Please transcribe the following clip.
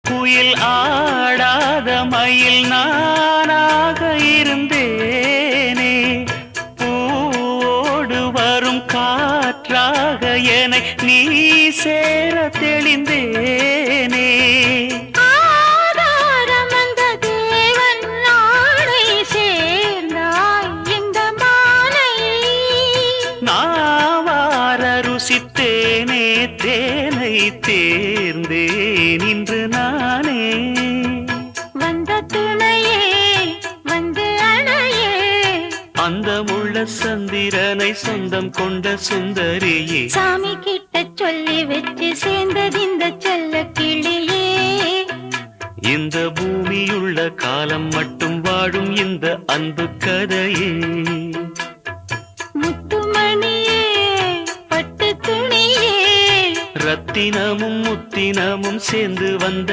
குயில் ஆடாத மயில் நானாக இருந்தேனே, பூவோடு வரும் காற்றாக என்னை நீ சேர தெளிந்தேனே. ருசித்தேனே தேனை தேர்ந்தேன் இன்று நானே. வந்த துணையே வந்து அணையே, அந்த முள்ள சந்திரனை சொந்தம் கொண்ட சுந்தரியே, சாமி கிட்ட சொல்லி வச்சு சேர்ந்தது இந்த செல்ல கிளியே. இந்த பூமியுள்ள காலம் மட்டும் வாழும் இந்த அன்பு கதையே. முத்துமணியே பட்டு துணியே, ரத்தினமும் முத்தினமும் சேர்ந்து வந்த